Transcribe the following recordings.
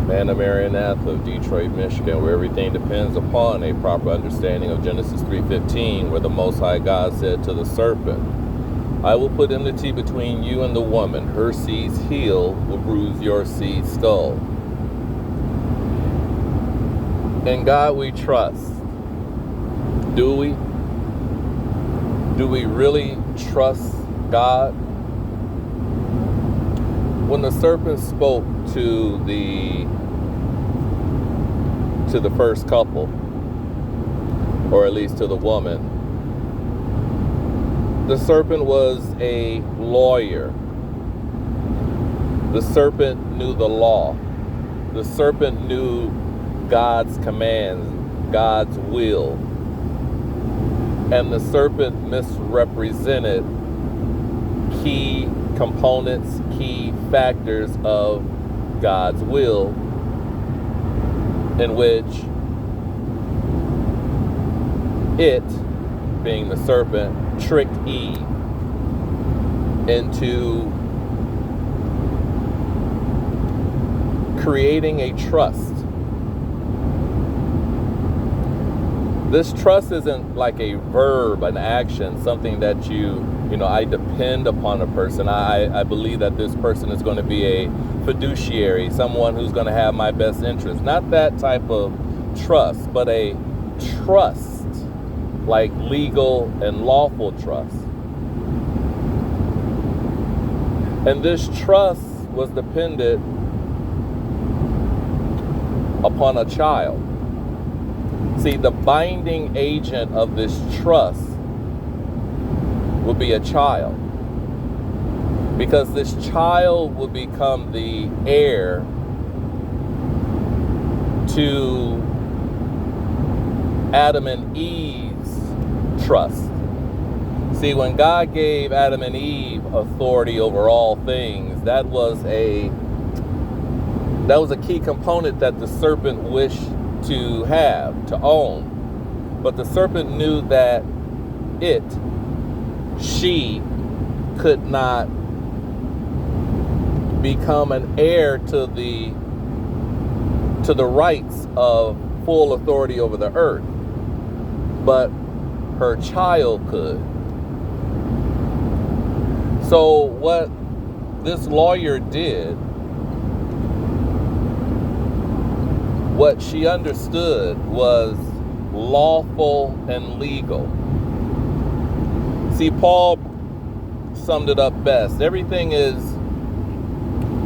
Man of Maranatha of Detroit, Michigan, where everything depends upon a proper understanding of Genesis 3:15, where the Most High God said to the serpent, I will put enmity between you and the woman. Her seed's heel will bruise your seed's skull. In God we trust. Do we? Do we really trust God? When the serpent spoke to the first couple, or at least to the woman, the serpent was a lawyer. The serpent knew the law. The serpent knew God's commands, God's will. And the serpent misrepresented key components, key factors of God's will, in which it, being the serpent, tricked Eve into creating a trust. This trust isn't like a verb, an action, something that I depend upon a person. I believe that this person is going to be a fiduciary, someone who's going to have my best interest. Not that type of trust, but a trust, like legal and lawful trust. And this trust was dependent upon a child. See, the binding agent of this trust would be a child, because this child will become the heir to Adam and Eve's trust. See, when God gave Adam and Eve authority over all things, that was a key component that the serpent wished to have, to own. But the serpent knew that she could not become an heir to the rights of full authority over the earth, but her child could. So what this lawyer did, what she understood was lawful and legal. See, Paul summed it up best. Everything is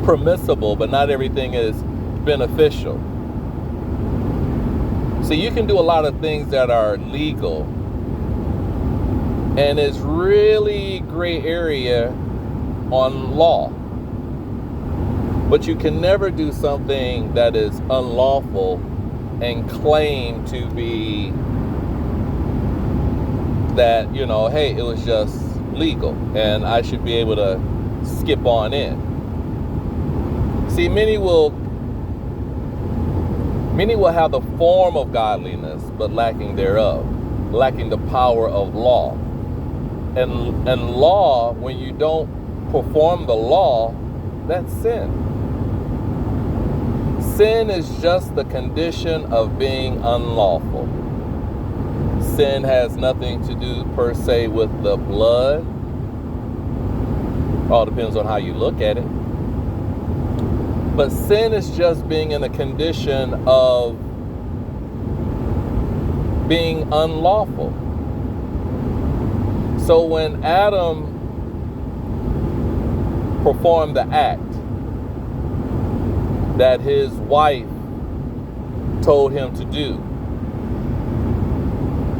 permissible, but not everything is beneficial. See, you can do a lot of things that are legal, and it's really gray area on law. But you can never do something that is unlawful and claim to be that, hey, it was just legal and I should be able to skip on in. See, many will have the form of godliness, but lacking thereof, lacking the power of law. And law, when you don't perform the law, that's sin. Sin is just the condition of being unlawful. Sin has nothing to do per se with the blood. All depends on how you look at it. But sin is just being in a condition of being unlawful. So when Adam performed the act that his wife told him to do,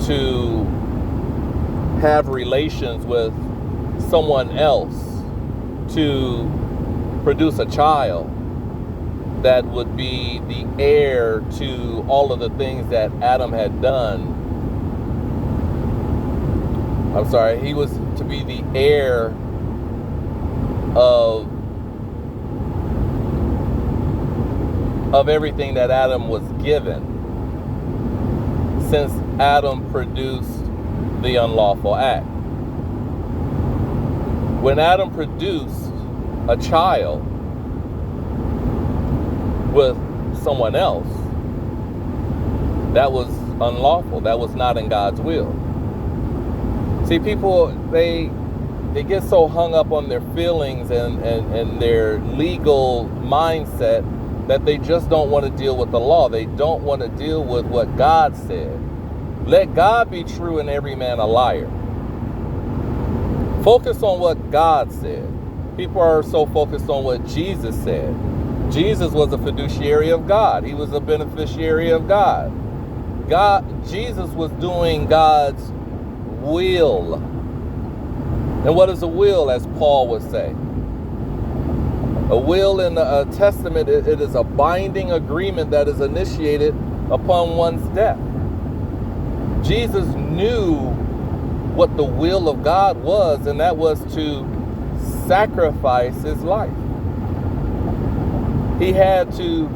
to have relations with someone else to produce a child that would be the heir to all of the things that Adam had done. He was to be the heir of everything that Adam was given, since Adam produced the unlawful act. When Adam produced a child with someone else, that was unlawful. That was not in God's will. See, people, they get so hung up on their feelings and their legal mindset that they just don't want to deal with the law. They don't want to deal with what God said. Let God be true and every man a liar. Focus on what God said. People are so focused on what Jesus said. Jesus was a fiduciary of God. He was a beneficiary of God. Jesus was doing God's will. And what is a will, as Paul would say? A will in the Testament, it is a binding agreement that is initiated upon one's death. Jesus knew what the will of God was, and that was to sacrifice his life. He had to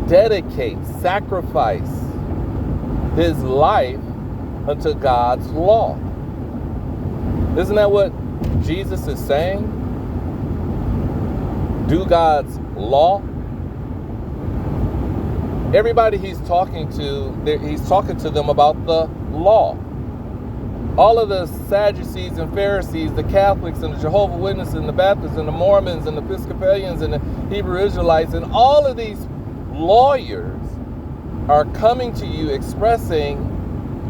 dedicate, sacrifice his life unto God's law. Isn't that what Jesus is saying? Do God's law. Everybody he's talking to them about the law. All of the Sadducees and Pharisees, the Catholics and the Jehovah's Witnesses and the Baptists and the Mormons and the Episcopalians and the Hebrew Israelites, and all of these lawyers are coming to you expressing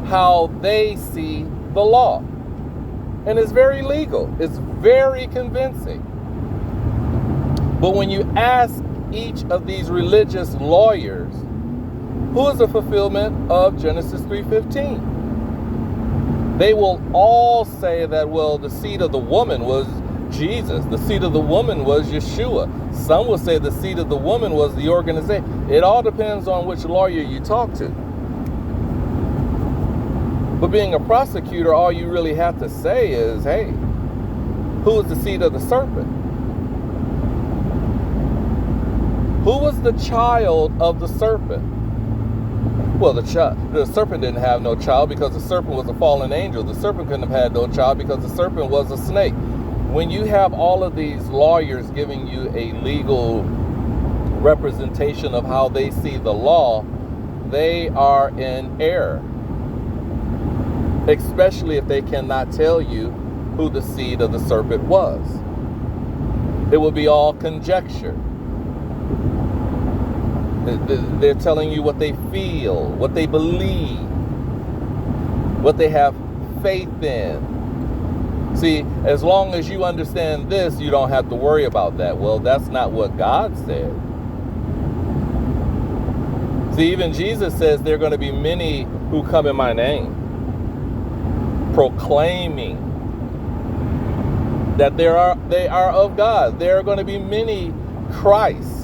how they see the law. And it's very legal. It's very convincing. But when you ask each of these religious lawyers, who is the fulfillment of Genesis 3:15? They will all say that, well, the seed of the woman was Jesus. The seed of the woman was Yeshua. Some will say the seed of the woman was the organization. It all depends on which lawyer you talk to. But being a prosecutor, all you really have to say is, hey, who is the seed of the serpent? Who was the child of the serpent? Well, the serpent didn't have no child because the serpent was a fallen angel. The serpent couldn't have had no child because the serpent was a snake. When you have all of these lawyers giving you a legal representation of how they see the law, they are in error. Especially if they cannot tell you who the seed of the serpent was. It will be all conjecture. They're telling you what they feel, what they believe, what they have faith in. See, as long as you understand this, you don't have to worry about that. Well, that's not what God said. See, even Jesus says there are going to be many who come in my name, proclaiming that they are of God. There are going to be many Christs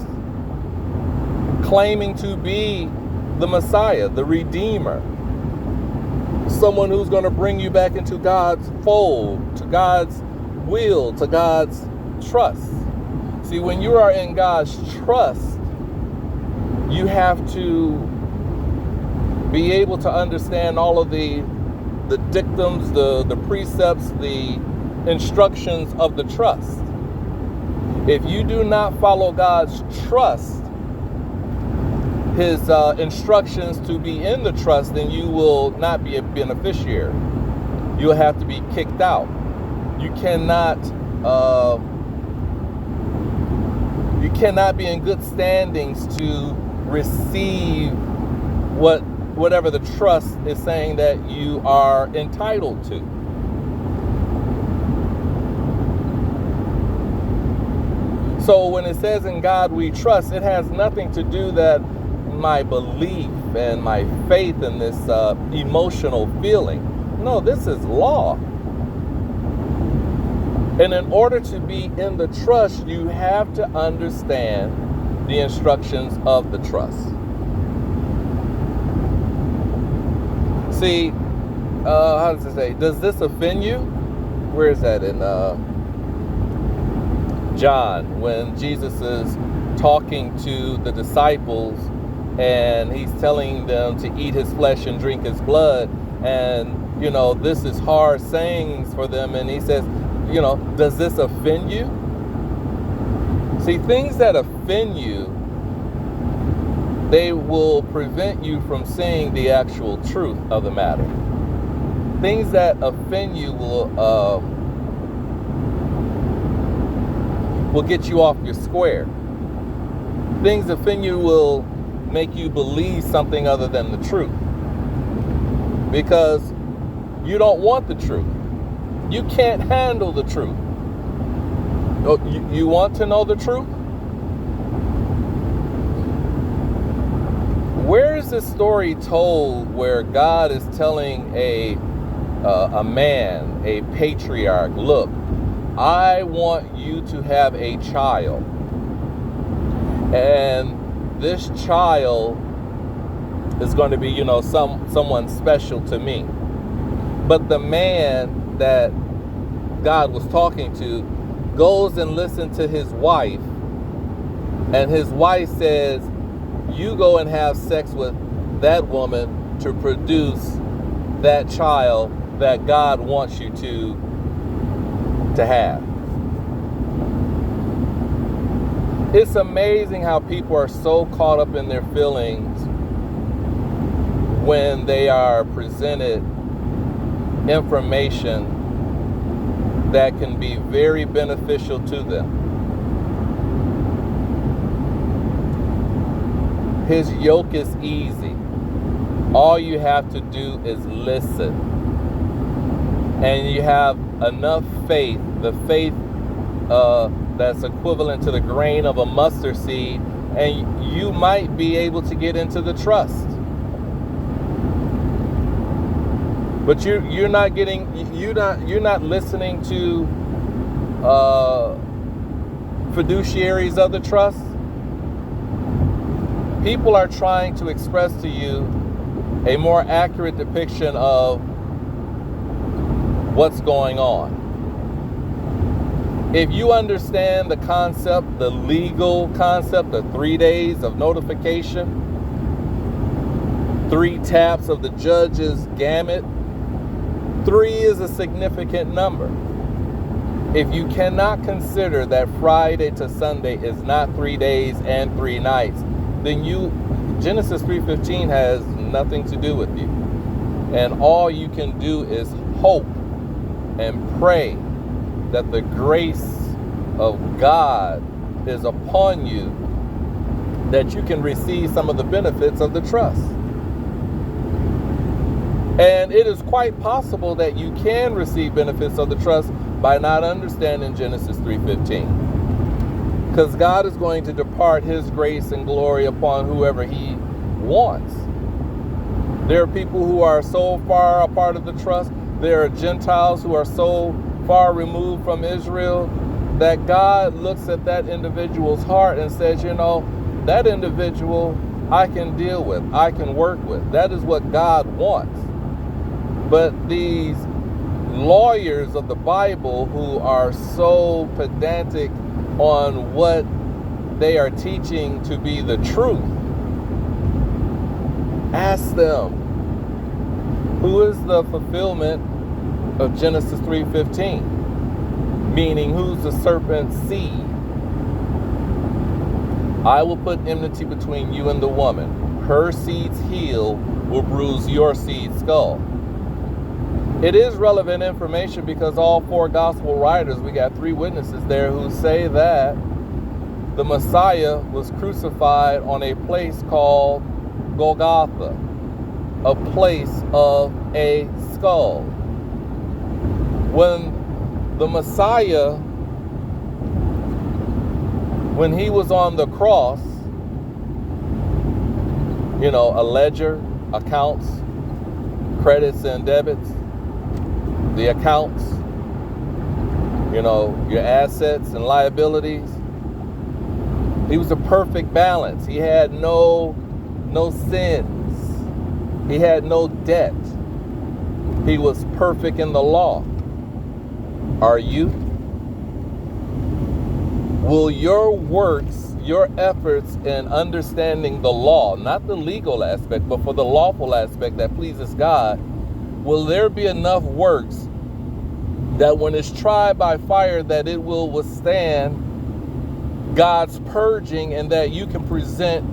claiming to be the Messiah, the Redeemer, someone who's going to bring you back into God's fold, to God's will, to God's trust. See, when you are in God's trust, you have to be able to understand all of the dictums, the precepts, the instructions of the trust. If you do not follow God's trust, his instructions to be in the trust, then you will not be a beneficiary. You'll have to be kicked out. You cannot be in good standings to receive whatever the trust is saying that you are entitled to. So when it says in God we trust, it has nothing to do that my belief and my faith in this emotional feeling. No, this is law. And in order to be in the trust, you have to understand the instructions of the trust. See, how does it say? Does this offend you? Where is that in John, when Jesus is talking to the disciples and he's telling them to eat his flesh and drink his blood, and this is hard sayings for them, and he says, does this offend you? See, things that offend you They will prevent you from seeing the actual truth of the matter. Things that offend you will get you off your square. Things that offend you will make you believe something other than the truth, because you don't want the truth. You can't handle the truth. You want to know the truth? Where is this story told where God is telling a man, a patriarch, look, I want you to have a child, and this child is going to be, someone special to me. But the man that God was talking to goes and listens to his wife, and his wife says, you go and have sex with that woman to produce that child that God wants you to have. It's amazing how people are so caught up in their feelings when they are presented information that can be very beneficial to them. His yoke is easy. All you have to do is listen. And you have enough faith, the faith that's equivalent to the grain of a mustard seed, and you might be able to get into the trust. But you're not listening to fiduciaries of the trust. People are trying to express to you a more accurate depiction of what's going on. If you understand the concept, the legal concept of 3 days of notification, 3 taps of the judge's gamut, 3 is a significant number. If you cannot consider that Friday to Sunday is not 3 days and 3 nights, then Genesis 3:15 has nothing to do with you. And all you can do is hope and pray that the grace of God is upon you, that you can receive some of the benefits of the trust. And it is quite possible that you can receive benefits of the trust by not understanding Genesis 3:15. Because God is going to depart his grace and glory upon whoever he wants. There are people who are so far a part of the trust. There are Gentiles who are so far removed from Israel that God looks at that individual's heart and says, that individual I can deal with, I can work with. That is what God wants. But these lawyers of the Bible who are so pedantic on what they are teaching to be the truth, ask them, who is the fulfillment of Genesis 3:15? Meaning, who's the serpent's seed? I will put enmity between you and the woman. Her seed's heel will bruise your seed's skull. It is relevant information because all 4 gospel writers, we got 3 witnesses there who say that the Messiah was crucified on a place called Golgotha, a place of a skull. When the Messiah, when he was on the cross, a ledger, accounts, credits and debits, the accounts, your assets and liabilities. He was a perfect balance. He had no sins. He had no debt. He was perfect in the law. Are you? Will your works, your efforts in understanding the law, not the legal aspect, but for the lawful aspect that pleases God, will there be enough works that when it's tried by fire, that it will withstand God's purging and that you can present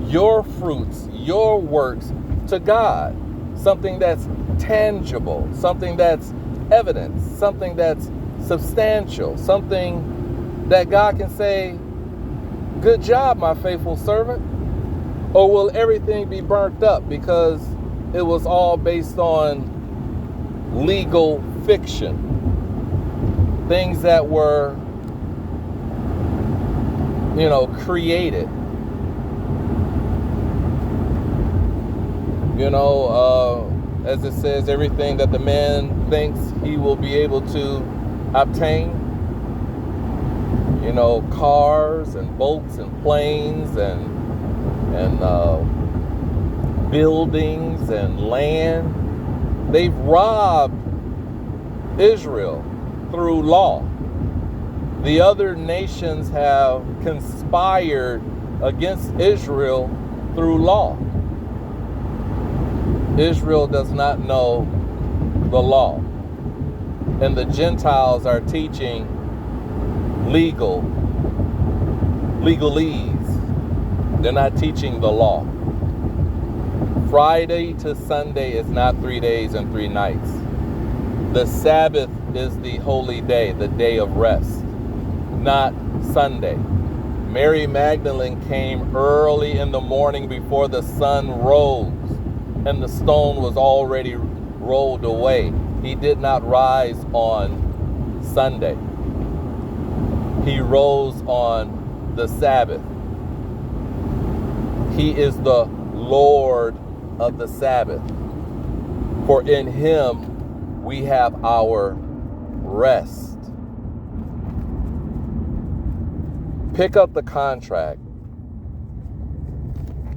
your fruits, your works to God. Something that's tangible, something that's evidence, something that's substantial, something that God can say, good job, my faithful servant? Or will everything be burnt up because it was all based on legal fiction? Things that were, created. As it says, everything that the man thinks he will be able to obtain. Cars and boats and planes and buildings and land. They've robbed Israel through law. The other nations have conspired against Israel through law. Israel does not know the law. And the Gentiles are teaching legalese. They're not teaching the law. Friday to Sunday is not 3 days and 3 nights. The Sabbath is the holy day, the day of rest, not Sunday. Mary Magdalene came early in the morning before the sun rose, and the stone was already rolled away. He did not rise on Sunday. He rose on the Sabbath. He is the Lord of the Sabbath. For in him we have our rest. Pick up the contract.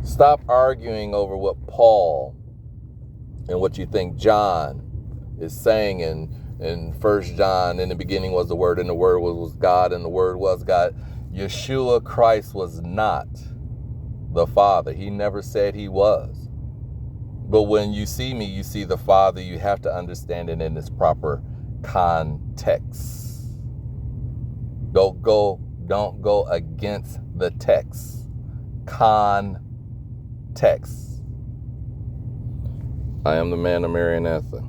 Stop arguing over what Paul and what you think John is saying in 1 John. In the beginning was the Word, and the Word was God, and the Word was God. Yeshua Christ was not the Father. He never said he was. But when you see me, you see the Father. You have to understand it in its proper context. Don't go against the text. Context. I am the man of Maranatha.